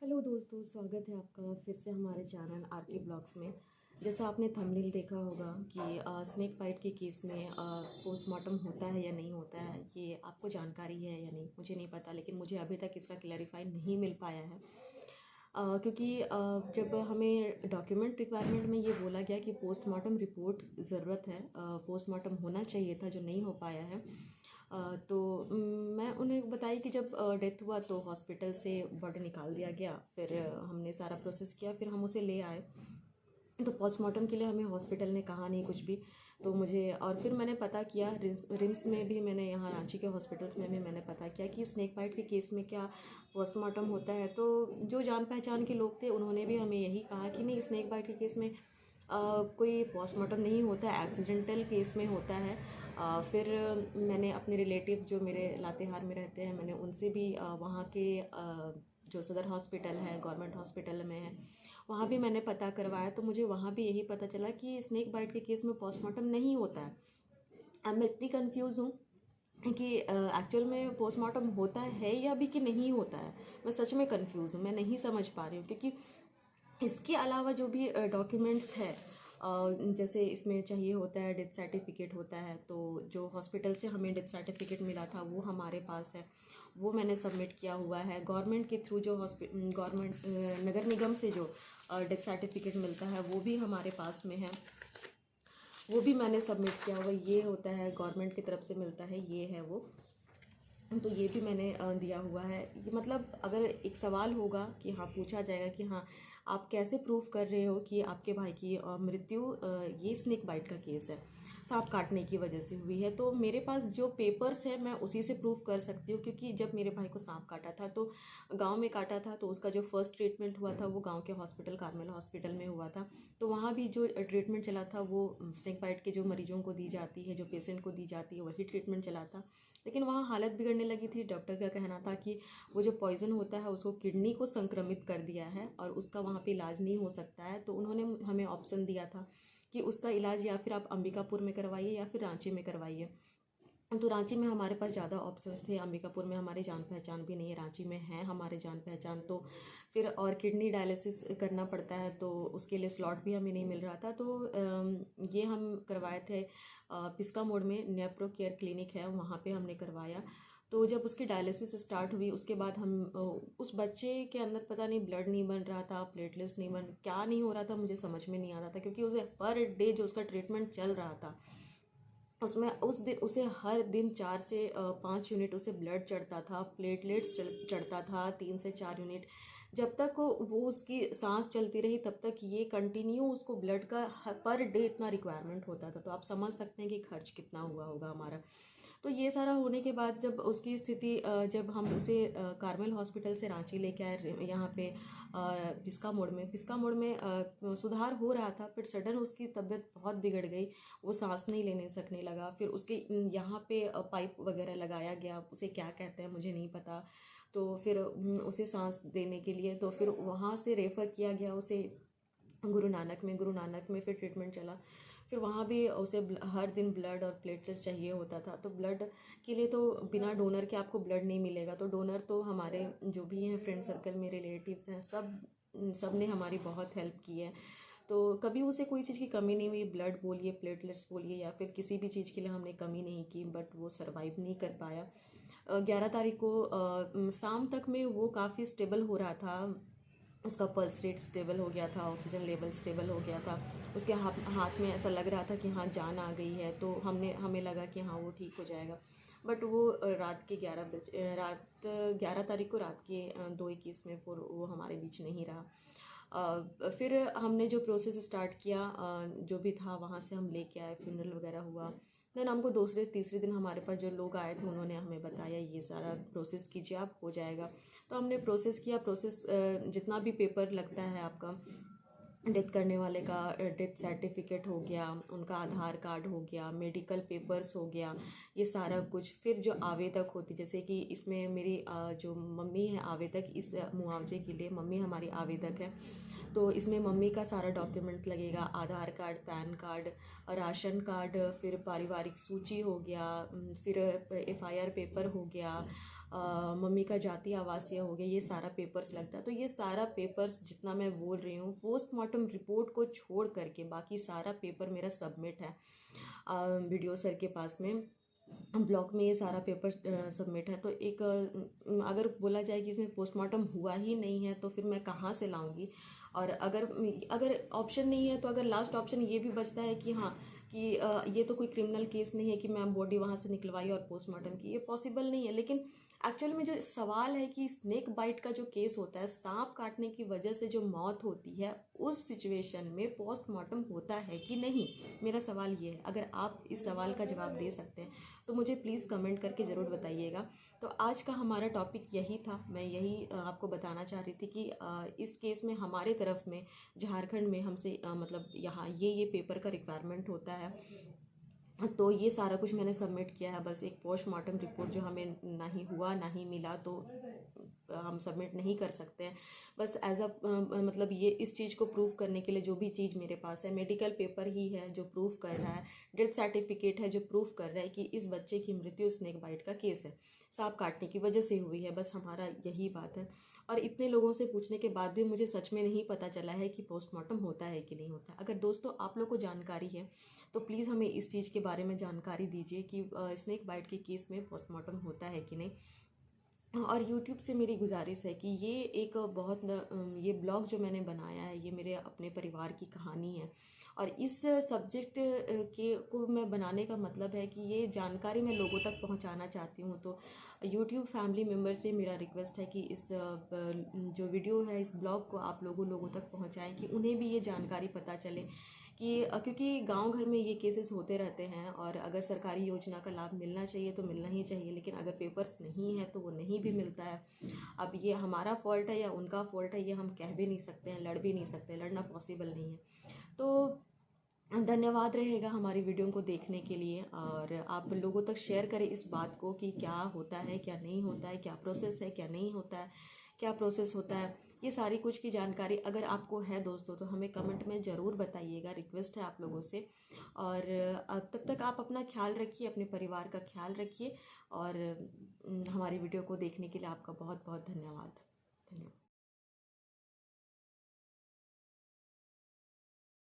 Hello दोस्तों, स्वागत है आपका फिर से हमारे चैनल आर के ब्लॉग्स में। जैसा आपने थंबनेल देखा होगा कि स्नेक बाइट के केस में पोस्टमार्टम होता है या नहीं होता है, ये आपको जानकारी है या नहीं मुझे नहीं पता, लेकिन मुझे अभी तक इसका क्लैरिफाई नहीं मिल पाया है। क्योंकि जब हमें डॉक्यूमेंट रिक्वायरमेंट में ये बोला गया कि पोस्टमार्टम रिपोर्ट ज़रूरत है, पोस्टमार्टम होना चाहिए था, जो नहीं हो पाया है। तो मैं उन्हें बताई कि जब डेथ हुआ तो हॉस्पिटल से बॉडी निकाल दिया गया। फिर हमने सारा प्रोसेस किया, फिर हम उसे ले आए। तो पोस्टमार्टम के लिए हमें हॉस्पिटल ने कहा नहीं कुछ भी। तो मुझे और फिर मैंने पता किया, रिम्स में भी मैंने, यहाँ रांची के हॉस्पिटल्स में भी मैंने पता किया कि स्नेक बाइट के केस में क्या पोस्टमार्टम होता है। तो जो जान पहचान के लोग थे उन्होंने भी हमें यही कहा कि नहीं, स्नेक बाइट के केस में कोई पोस्टमार्टम नहीं होता है, एक्सीडेंटल केस में होता है। फिर मैंने अपने रिलेटिव जो मेरे लातेहार में रहते हैं, मैंने उनसे भी वहाँ के जो सदर हॉस्पिटल है, गवर्नमेंट हॉस्पिटल में है, वहाँ भी मैंने पता करवाया। तो मुझे वहाँ भी यही पता चला कि स्नेक बाइट के केस में पोस्टमार्टम नहीं होता है। अब मैं इतनी कंफ्यूज हूँ कि एक्चुअल में पोस्टमार्टम होता है या भी कि नहीं होता है। मैं सच में कंफ्यूज हूँ, मैं नहीं समझ पा रही हूँ। क्योंकि इसके अलावा जो भी डॉक्यूमेंट्स है, जैसे इसमें चाहिए होता है डेथ सर्टिफिकेट होता है, तो जो हॉस्पिटल से हमें डेथ सर्टिफिकेट मिला था वो हमारे पास है, वो मैंने सबमिट किया हुआ है। गवर्नमेंट के थ्रू जो गवर्नमेंट नगर निगम से जो डेथ सर्टिफिकेट मिलता है वो भी हमारे पास में है, वो भी मैंने सबमिट किया हुआ। ये होता है गवर्नमेंट की तरफ से मिलता है, ये है वो। तो ये भी मैंने दिया हुआ है। ये मतलब अगर एक सवाल होगा कि हाँ, पूछा जाएगा कि हाँ, आप कैसे प्रूफ कर रहे हो कि आपके भाई की मृत्यु ये स्नेक बाइट का केस है, सांप काटने की वजह से हुई है, तो मेरे पास जो पेपर्स है मैं उसी से प्रूफ कर सकती हूँ। क्योंकि जब मेरे भाई को सांप काटा था तो गांव में काटा था, तो उसका जो फर्स्ट ट्रीटमेंट हुआ था वो गांव के हॉस्पिटल, कार्मेल हॉस्पिटल में हुआ था। तो वहाँ भी जो ट्रीटमेंट चला था वो स्नेक बाइट के जो मरीजों को दी जाती है, जो पेशेंट को दी जाती है, वही ट्रीटमेंट चला था। लेकिन वहाँ हालत बिगड़ने लगी थी। डॉक्टर का कहना था कि वो जो पॉइज़न होता है उसको किडनी को संक्रमित कर दिया है और उसका वहाँ पे इलाज नहीं हो सकता है। तो उन्होंने हमें ऑप्शन दिया था कि उसका इलाज या फिर आप अंबिकापुर में करवाइए या फिर रांची में करवाइए। तो रांची में हमारे पास ज़्यादा ऑप्शंस थे, अंबिकापुर में हमारी जान पहचान भी नहीं है, रांची में है हमारे जान पहचान। तो फिर और किडनी डायलिसिस करना पड़ता है, तो उसके लिए स्लॉट भी हमें नहीं मिल रहा था। तो ये हम करवाए थे पिस्का मोड़ में नेप्रो केयर क्लिनिक है, वहाँ पे हमने करवाया। तो जब उसकी डायलिसिस स्टार्ट हुई उसके बाद हम उस बच्चे के अंदर पता नहीं ब्लड नहीं बन रहा था, प्लेटलेट्स नहीं बन, क्या नहीं हो रहा था मुझे समझ में नहीं आ रहा था। क्योंकि उसे पर डे जो उसका ट्रीटमेंट चल रहा था उसमें उस दिन उसे हर दिन 4 से 5 यूनिट उसे ब्लड चढ़ता था, प्लेटलेट्स चढ़ता था 3 से 4 यूनिट। जब तक वो उसकी सांस चलती रही तब तक ये कंटिन्यू उसको ब्लड का पर डे इतना रिक्वायरमेंट होता था। तो आप समझ सकते हैं कि खर्च कितना हुआ होगा हमारा। तो ये सारा होने के बाद जब उसकी स्थिति जब हम उसे कार्मेल हॉस्पिटल से रांची लेके आए, यहाँ पे पिस्का मोड़ में सुधार हो रहा था। फिर सडन उसकी तबीयत बहुत बिगड़ गई, वो सांस नहीं लेने सकने लगा। फिर उसके यहाँ पे पाइप वगैरह लगाया गया, उसे क्या कहते हैं मुझे नहीं पता। तो फिर उसे सांस देने के लिए तो फिर वहाँ से रेफ़र किया गया उसे गुरु नानक में फिर ट्रीटमेंट चला। फिर वहाँ भी उसे हर दिन ब्लड और प्लेटलेट्स चाहिए होता था। तो ब्लड के लिए तो बिना डोनर के आपको ब्लड नहीं मिलेगा। तो डोनर तो हमारे जो भी हैं फ्रेंड सर्कल में रिलेटिव्स हैं, सब ने हमारी बहुत हेल्प की है। तो कभी उसे कोई चीज़ की कमी नहीं हुई, ब्लड बोलिए, प्लेटलेट्स बोलिए, या फिर किसी भी चीज़ के लिए हमने कमी नहीं की। बट वो सरवाइव नहीं कर पाया। 11 तारीख को शाम तक में वो काफ़ी स्टेबल हो रहा था, उसका पल्स रेट स्टेबल हो गया था, ऑक्सीजन लेवल स्टेबल हो गया था। उसके हाथ में ऐसा लग रहा था कि हाँ, जान आ गई है। तो हमें लगा कि हाँ, वो ठीक हो जाएगा। बट वो रात 11 तारीख को रात के 2:21 में वो हमारे बीच नहीं रहा। फिर हमने जो प्रोसेस स्टार्ट किया, जो भी था वहाँ से हम लेके आए, फ्यूनरल वगैरह हुआ। देन हमको दूसरे तीसरे दिन हमारे पास जो लोग आए थे उन्होंने हमें बताया ये सारा प्रोसेस कीजिए, आप हो जाएगा। तो हमने प्रोसेस किया। जितना भी पेपर लगता है आपका, डेथ करने वाले का डेथ सर्टिफिकेट हो गया, उनका आधार कार्ड हो गया, मेडिकल पेपर्स हो गया, ये सारा कुछ। फिर जो आवेदक होती, जैसे कि इसमें मेरी जो मम्मी है आवेदक, इस मुआवजे के लिए मम्मी हमारी आवेदक है। तो इसमें मम्मी का सारा डॉक्यूमेंट लगेगा, Aadhaar card, PAN card, ration card, फिर पारिवारिक सूची हो गया, फिर FIR पेपर हो गया, मम्मी का जाति आवासीय हो गया, ये सारा पेपर्स लगता है। तो ये सारा पेपर्स जितना मैं बोल रही हूँ, पोस्टमार्टम रिपोर्ट को छोड़ करके बाकी सारा पेपर मेरा सबमिट है वीडियो सर के पास में। ब्लॉक में ये सारा पेपर सबमिट है। तो एक अगर बोला जाए कि इसमें पोस्टमार्टम हुआ ही नहीं है तो फिर मैं कहाँ से लाऊंगी। और अगर अगर ऑप्शन नहीं है तो अगर लास्ट ऑप्शन ये भी बचता है कि हाँ कि ये तो कोई क्रिमिनल केस नहीं है कि मैं बॉडी वहाँ से निकलवाई और पोस्टमार्टम की, ये पॉसिबल नहीं है। लेकिन एक्चुअल में जो सवाल है कि स्नेक बाइट का जो केस होता है, सांप काटने की वजह से जो मौत होती है, उस सिचुएशन में पोस्टमार्टम होता है कि नहीं, मेरा सवाल ये है। अगर आप इस सवाल का जवाब दे सकते हैं तो मुझे प्लीज़ कमेंट करके ज़रूर बताइएगा। तो आज का हमारा टॉपिक यही था, मैं यही आपको बताना चाह रही थी कि इस केस में हमारे तरफ में झारखंड में हमसे मतलब यहाँ ये पेपर का रिक्वायरमेंट होता है। तो ये सारा कुछ मैंने सबमिट किया है। बस एक पोस्टमार्टम रिपोर्ट जो हमें ना ही हुआ ना ही मिला तो हम सबमिट नहीं कर सकते हैं। बस एज अ मतलब ये इस चीज़ को प्रूव करने के लिए जो भी चीज़ मेरे पास है, मेडिकल पेपर ही है जो प्रूव कर रहा है, डेथ सर्टिफिकेट है जो प्रूव कर रहा है कि इस बच्चे की मृत्यु स्नेक बाइट का केस है, सांप काटने की वजह से हुई है। बस हमारा यही बात है। और इतने लोगों से पूछने के बाद भी मुझे सच में नहीं पता चला है कि पोस्टमार्टम होता है कि नहीं होता। अगर दोस्तों आप लोग को जानकारी है तो प्लीज़ हमें इस चीज़ के बारे में जानकारी दीजिए कि स्नेक बाइट के केस में पोस्टमार्टम होता है कि नहीं। और YouTube से मेरी गुजारिश है कि ये एक बहुत ये ब्लॉग जो मैंने बनाया है ये मेरे अपने परिवार की कहानी है। और इस सब्जेक्ट के को मैं बनाने का मतलब है कि ये जानकारी मैं लोगों तक पहुंचाना चाहती हूँ। तो YouTube फैमिली मेम्बर से मेरा रिक्वेस्ट है कि इस जो वीडियो है, इस ब्लॉग को आप लोगों तक पहुँचाएँ कि उन्हें भी ये जानकारी पता चले कि क्योंकि गांव घर में ये केसेस होते रहते हैं। और अगर सरकारी योजना का लाभ मिलना चाहिए तो मिलना ही चाहिए, लेकिन अगर पेपर्स नहीं है तो वो नहीं भी मिलता है। अब ये हमारा फॉल्ट है या उनका फॉल्ट है ये हम कह भी नहीं सकते हैं, लड़ भी नहीं सकते, लड़ना पॉसिबल नहीं है। तो धन्यवाद रहेगा हमारी वीडियो को देखने के लिए। और आप लोगों तक शेयर करें इस बात को कि क्या होता है क्या नहीं होता है, क्या प्रोसेस है क्या नहीं होता है, क्या प्रोसेस होता है, ये सारी कुछ की जानकारी अगर आपको है दोस्तों तो हमें कमेंट में ज़रूर बताइएगा, रिक्वेस्ट है आप लोगों से। और तब तक आप अपना ख्याल रखिए, अपने परिवार का ख्याल रखिए। और हमारी वीडियो को देखने के लिए आपका बहुत बहुत धन्यवाद।